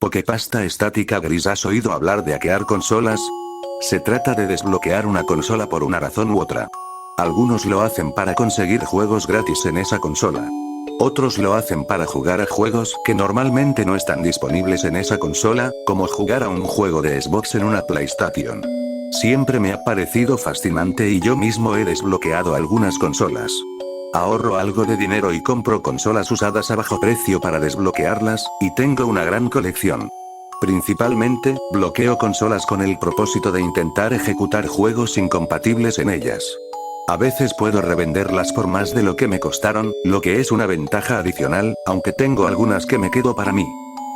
Poképasta estática gris. ¿Has oído hablar de hackear consolas? Se trata de desbloquear una consola por una razón u otra. Algunos lo hacen para conseguir juegos gratis en esa consola. Otros lo hacen para jugar a juegos que normalmente no están disponibles en esa consola, como jugar a un juego de Xbox en una PlayStation. Siempre me ha parecido fascinante y yo mismo he desbloqueado algunas consolas. Ahorro algo de dinero y compro consolas usadas a bajo precio para desbloquearlas, y tengo una gran colección. Principalmente, bloqueo consolas con el propósito de intentar ejecutar juegos incompatibles en ellas. A veces puedo revenderlas por más de lo que me costaron, lo que es una ventaja adicional, aunque tengo algunas que me quedo para mí.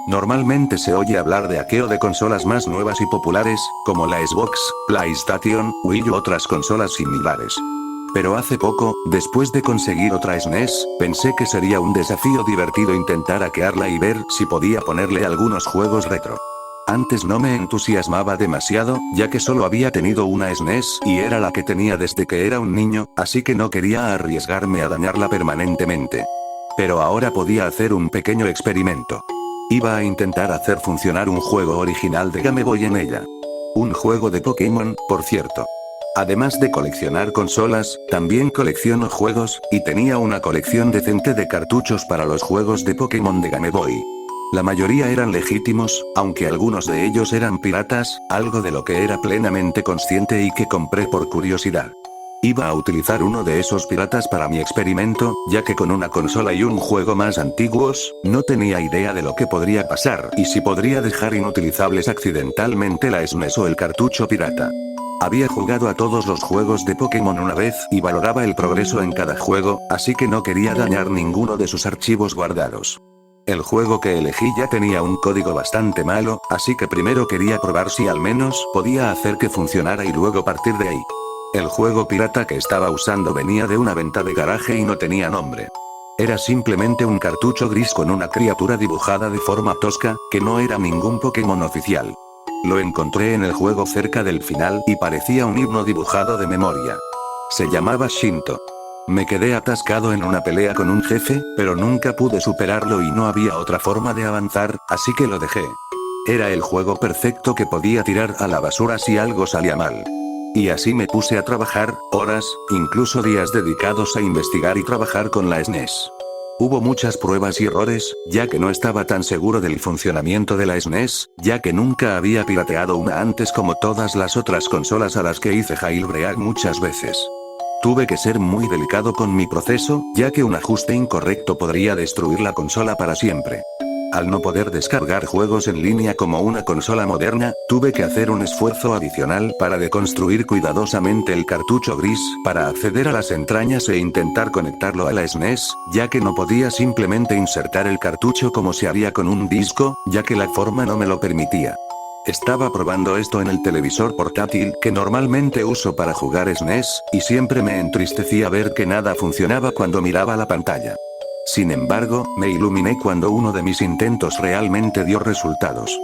Normalmente se oye hablar de hackeo de consolas más nuevas y populares, como la Xbox, PlayStation, Wii u otras consolas similares. Pero hace poco, después de conseguir otra SNES, pensé que sería un desafío divertido intentar hackearla y ver si podía ponerle algunos juegos retro. Antes no me entusiasmaba demasiado, ya que solo había tenido una SNES y era la que tenía desde que era un niño, así que no quería arriesgarme a dañarla permanentemente. Pero ahora podía hacer un pequeño experimento. Iba a intentar hacer funcionar un juego original de Game Boy en ella. Un juego de Pokémon, por cierto. Además de coleccionar consolas, también colecciono juegos, y tenía una colección decente de cartuchos para los juegos de Pokémon de Game Boy. La mayoría eran legítimos, aunque algunos de ellos eran piratas, algo de lo que era plenamente consciente y que compré por curiosidad. Iba a utilizar uno de esos piratas para mi experimento, ya que con una consola y un juego más antiguos, no tenía idea de lo que podría pasar y si podría dejar inutilizables accidentalmente la SNES o el cartucho pirata. Había jugado a todos los juegos de Pokémon una vez y valoraba el progreso en cada juego, así que no quería dañar ninguno de sus archivos guardados. El juego que elegí ya tenía un código bastante malo, así que primero quería probar si al menos podía hacer que funcionara y luego partir de ahí. El juego pirata que estaba usando venía de una venta de garaje y no tenía nombre. Era simplemente un cartucho gris con una criatura dibujada de forma tosca, que no era ningún Pokémon oficial. Lo encontré en el juego cerca del final y parecía un himno dibujado de memoria. Se llamaba Shinto. Me quedé atascado en una pelea con un jefe, pero nunca pude superarlo y no había otra forma de avanzar, así que lo dejé. Era el juego perfecto que podía tirar a la basura si algo salía mal. Y así me puse a trabajar, horas, incluso días dedicados a investigar y trabajar con la SNES. Hubo muchas pruebas y errores, ya que no estaba tan seguro del funcionamiento de la SNES, ya que nunca había pirateado una antes como todas las otras consolas a las que hice jailbreak muchas veces. Tuve que ser muy delicado con mi proceso, ya que un ajuste incorrecto podría destruir la consola para siempre. Al no poder descargar juegos en línea como una consola moderna, tuve que hacer un esfuerzo adicional para deconstruir cuidadosamente el cartucho gris para acceder a las entrañas e intentar conectarlo a la SNES, ya que no podía simplemente insertar el cartucho como se haría con un disco, ya que la forma no me lo permitía. Estaba probando esto en el televisor portátil que normalmente uso para jugar SNES, y siempre me entristecía ver que nada funcionaba cuando miraba la pantalla. Sin embargo, me iluminé cuando uno de mis intentos realmente dio resultados.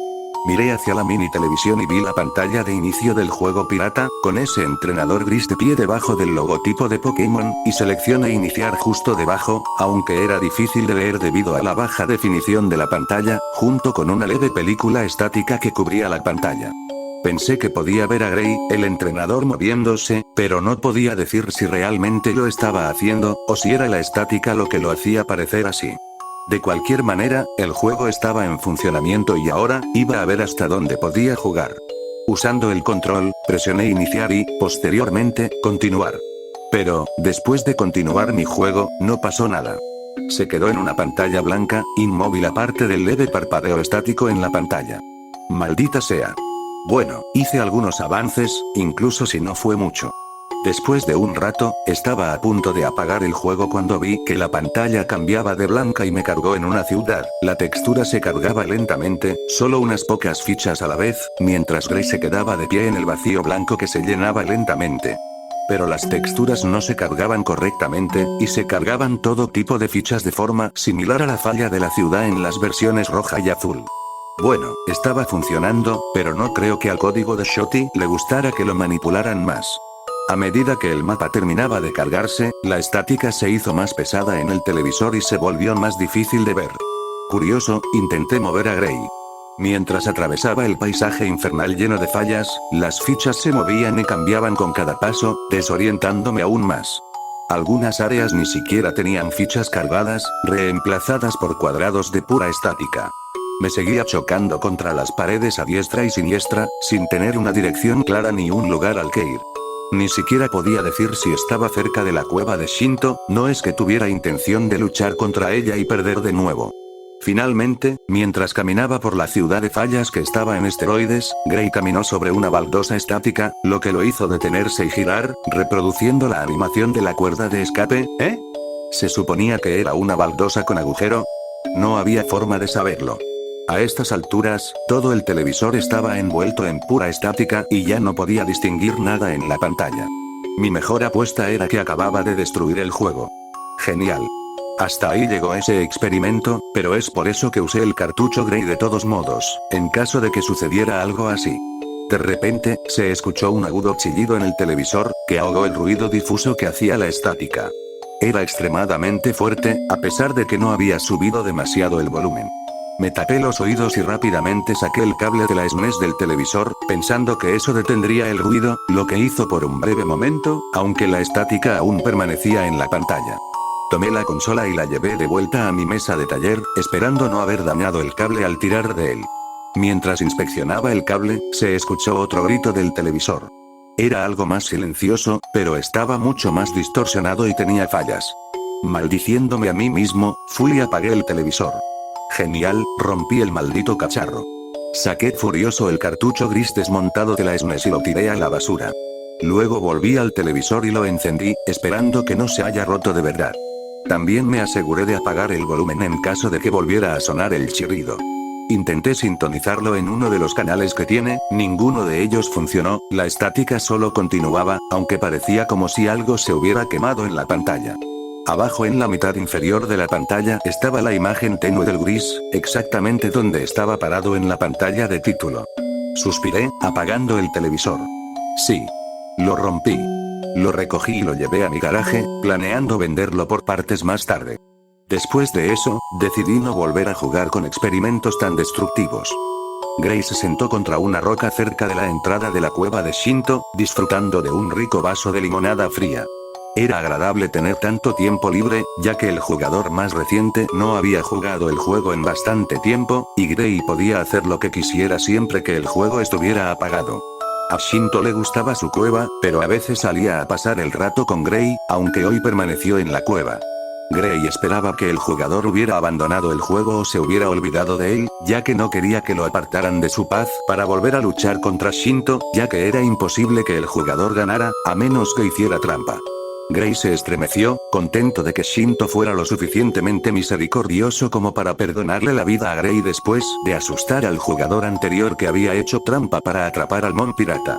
Miré hacia la mini televisión y vi la pantalla de inicio del juego pirata, con ese entrenador gris de pie debajo del logotipo de Pokémon, y seleccioné iniciar justo debajo, aunque era difícil de leer debido a la baja definición de la pantalla, junto con una leve película estática que cubría la pantalla. Pensé que podía ver a Gray, el entrenador moviéndose, pero no podía decir si realmente lo estaba haciendo, o si era la estática lo que lo hacía parecer así. De cualquier manera, el juego estaba en funcionamiento y ahora, iba a ver hasta dónde podía jugar. Usando el control, presioné iniciar y, posteriormente, continuar. Pero, después de continuar mi juego, no pasó nada. Se quedó en una pantalla blanca, inmóvil aparte del leve parpadeo estático en la pantalla. Maldita sea. Bueno, hice algunos avances, incluso si no fue mucho. Después de un rato, estaba a punto de apagar el juego cuando vi que la pantalla cambiaba de blanca y me cargó en una ciudad. La textura se cargaba lentamente, solo unas pocas fichas a la vez, mientras Gray se quedaba de pie en el vacío blanco que se llenaba lentamente. Pero las texturas no se cargaban correctamente, y se cargaban todo tipo de fichas de forma similar a la falla de la ciudad en las versiones roja y azul. Bueno, estaba funcionando, pero no creo que al código de Shotty le gustara que lo manipularan más. A medida que el mapa terminaba de cargarse, la estática se hizo más pesada en el televisor y se volvió más difícil de ver. Curioso, intenté mover a Gray. Mientras atravesaba el paisaje infernal lleno de fallas, las fichas se movían y cambiaban con cada paso, desorientándome aún más. Algunas áreas ni siquiera tenían fichas cargadas, reemplazadas por cuadrados de pura estática. Me seguía chocando contra las paredes a diestra y siniestra, sin tener una dirección clara ni un lugar al que ir. Ni siquiera podía decir si estaba cerca de la cueva de Shinto, no es que tuviera intención de luchar contra ella y perder de nuevo. Finalmente, mientras caminaba por la ciudad de fallas que estaba en esteroides, Gray caminó sobre una baldosa estática, lo que lo hizo detenerse y girar, reproduciendo la animación de la cuerda de escape. ¿Se suponía que era una baldosa con agujero? No había forma de saberlo. A estas alturas, todo el televisor estaba envuelto en pura estática y ya no podía distinguir nada en la pantalla. Mi mejor apuesta era que acababa de destruir el juego. Genial. Hasta ahí llegó ese experimento, pero es por eso que usé el cartucho Gray de todos modos, en caso de que sucediera algo así. De repente, se escuchó un agudo chillido en el televisor, que ahogó el ruido difuso que hacía la estática. Era extremadamente fuerte, a pesar de que no había subido demasiado el volumen. Me tapé los oídos y rápidamente saqué el cable de la SNES del televisor, pensando que eso detendría el ruido, lo que hizo por un breve momento, aunque la estática aún permanecía en la pantalla. Tomé la consola y la llevé de vuelta a mi mesa de taller, esperando no haber dañado el cable al tirar de él. Mientras inspeccionaba el cable, se escuchó otro grito del televisor. Era algo más silencioso, pero estaba mucho más distorsionado y tenía fallas. Maldiciéndome a mí mismo, fui y apagué el televisor. Genial, rompí el maldito cacharro. Saqué furioso el cartucho gris desmontado de la SNES y lo tiré a la basura. Luego volví al televisor y lo encendí, esperando que no se haya roto de verdad. También me aseguré de apagar el volumen en caso de que volviera a sonar el chirrido. Intenté sintonizarlo en uno de los canales que tiene, ninguno de ellos funcionó, la estática solo continuaba, aunque parecía como si algo se hubiera quemado en la pantalla. Abajo en la mitad inferior de la pantalla estaba la imagen tenue del gris, exactamente donde estaba parado en la pantalla de título. Suspiré, apagando el televisor. Sí. Lo rompí. Lo recogí y lo llevé a mi garaje, planeando venderlo por partes más tarde. Después de eso, decidí no volver a jugar con experimentos tan destructivos. Gray se sentó contra una roca cerca de la entrada de la cueva de Shinto, disfrutando de un rico vaso de limonada fría. Era agradable tener tanto tiempo libre, ya que el jugador más reciente no había jugado el juego en bastante tiempo, y Gray podía hacer lo que quisiera siempre que el juego estuviera apagado. A Shinto le gustaba su cueva, pero a veces salía a pasar el rato con Gray, aunque hoy permaneció en la cueva. Gray esperaba que el jugador hubiera abandonado el juego o se hubiera olvidado de él, ya que no quería que lo apartaran de su paz para volver a luchar contra Shinto, ya que era imposible que el jugador ganara, a menos que hiciera trampa. Gray se estremeció, contento de que Shinto fuera lo suficientemente misericordioso como para perdonarle la vida a Gray después de asustar al jugador anterior que había hecho trampa para atrapar al Mon Pirata.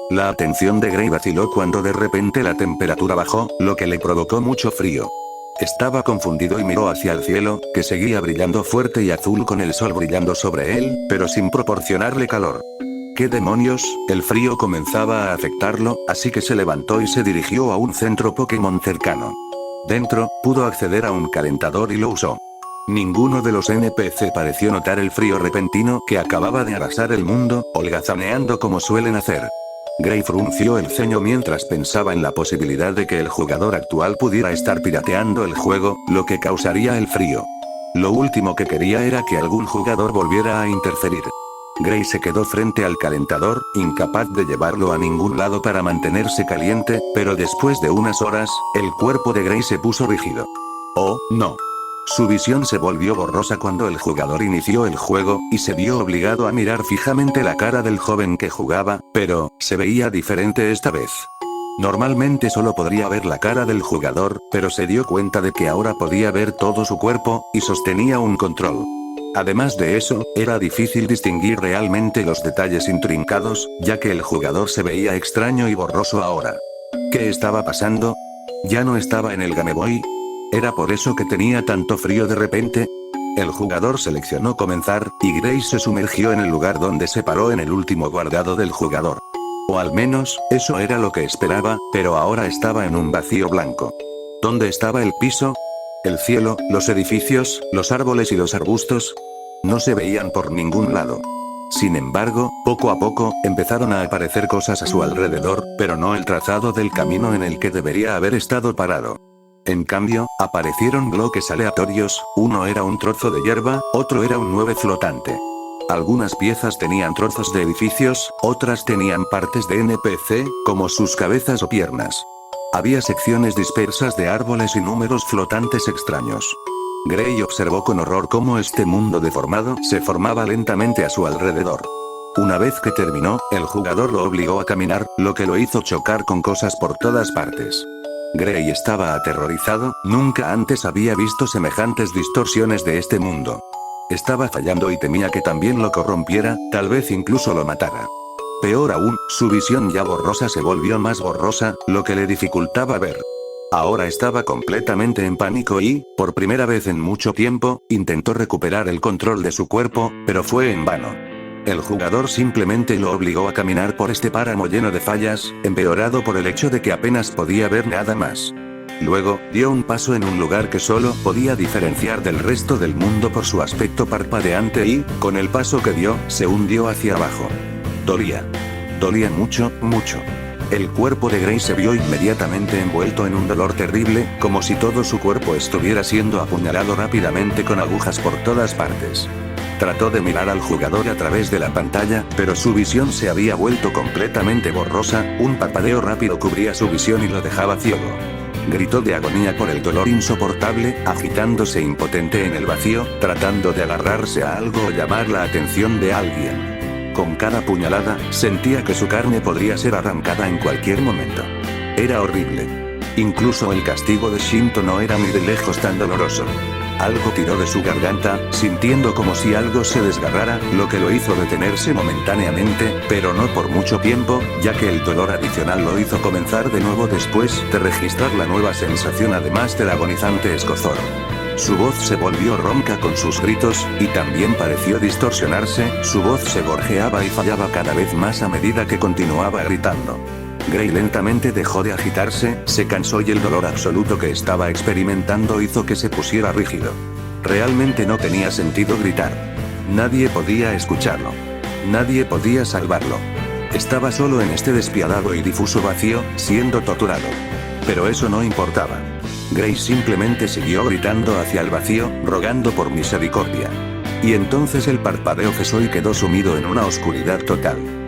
La atención de Gray vaciló cuando de repente la temperatura bajó, lo que le provocó mucho frío. Estaba confundido y miró hacia el cielo, que seguía brillando fuerte y azul con el sol brillando sobre él, pero sin proporcionarle calor. ¿Qué demonios? El frío comenzaba a afectarlo, así que se levantó y se dirigió a un centro Pokémon cercano. Dentro, pudo acceder a un calentador y lo usó. Ninguno de los NPC pareció notar el frío repentino que acababa de arrasar el mundo, holgazaneando como suelen hacer. Gray frunció el ceño mientras pensaba en la posibilidad de que el jugador actual pudiera estar pirateando el juego, lo que causaría el frío. Lo último que quería era que algún jugador volviera a interferir. Gray se quedó frente al calentador, incapaz de llevarlo a ningún lado para mantenerse caliente, pero después de unas horas, el cuerpo de Gray se puso rígido. Oh, no. Su visión se volvió borrosa cuando el jugador inició el juego, y se vio obligado a mirar fijamente la cara del joven que jugaba, pero, se veía diferente esta vez. Normalmente solo podría ver la cara del jugador, pero se dio cuenta de que ahora podía ver todo su cuerpo, y sostenía un control. Además de eso, era difícil distinguir realmente los detalles intrincados, ya que el jugador se veía extraño y borroso ahora. ¿Qué estaba pasando? ¿Ya no estaba en el Game Boy? ¿Era por eso que tenía tanto frío de repente? El jugador seleccionó comenzar, y Gray se sumergió en el lugar donde se paró en el último guardado del jugador. O al menos, eso era lo que esperaba, pero ahora estaba en un vacío blanco. ¿Dónde estaba el piso? ¿El cielo, los edificios, los árboles y los arbustos? No se veían por ningún lado. Sin embargo, poco a poco, empezaron a aparecer cosas a su alrededor, pero no el trazado del camino en el que debería haber estado parado. En cambio, aparecieron bloques aleatorios, uno era un trozo de hierba, otro era un 9 flotante. Algunas piezas tenían trozos de edificios, otras tenían partes de NPC, como sus cabezas o piernas. Había secciones dispersas de árboles y números flotantes extraños. Gray observó con horror cómo este mundo deformado se formaba lentamente a su alrededor. Una vez que terminó, el jugador lo obligó a caminar, lo que lo hizo chocar con cosas por todas partes. Gray estaba aterrorizado, nunca antes había visto semejantes distorsiones de este mundo. Estaba fallando y temía que también lo corrompiera, tal vez incluso lo matara. Peor aún, su visión ya borrosa se volvió más borrosa, lo que le dificultaba ver. Ahora estaba completamente en pánico y, por primera vez en mucho tiempo, intentó recuperar el control de su cuerpo, pero fue en vano. El jugador simplemente lo obligó a caminar por este páramo lleno de fallas, empeorado por el hecho de que apenas podía ver nada más. Luego, dio un paso en un lugar que solo podía diferenciar del resto del mundo por su aspecto parpadeante y, con el paso que dio, se hundió hacia abajo. Dolía. Dolía mucho, mucho. El cuerpo de Gray se vio inmediatamente envuelto en un dolor terrible, como si todo su cuerpo estuviera siendo apuñalado rápidamente con agujas por todas partes. Trató de mirar al jugador a través de la pantalla, pero su visión se había vuelto completamente borrosa, un parpadeo rápido cubría su visión y lo dejaba ciego. Gritó de agonía por el dolor insoportable, agitándose impotente en el vacío, tratando de agarrarse a algo o llamar la atención de alguien. Con cada puñalada, sentía que su carne podría ser arrancada en cualquier momento. Era horrible. Incluso el castigo de Shinto no era ni de lejos tan doloroso. Algo tiró de su garganta, sintiendo como si algo se desgarrara, lo que lo hizo detenerse momentáneamente, pero no por mucho tiempo, ya que el dolor adicional lo hizo comenzar de nuevo después de registrar la nueva sensación además del agonizante escozor. Su voz se volvió ronca con sus gritos, y también pareció distorsionarse, su voz se gorjeaba y fallaba cada vez más a medida que continuaba gritando. Gray lentamente dejó de agitarse, se cansó y el dolor absoluto que estaba experimentando hizo que se pusiera rígido. Realmente no tenía sentido gritar. Nadie podía escucharlo. Nadie podía salvarlo. Estaba solo en este despiadado y difuso vacío, siendo torturado. Pero eso no importaba. Gray simplemente siguió gritando hacia el vacío, rogando por misericordia. Y entonces el parpadeo cesó y quedó sumido en una oscuridad total.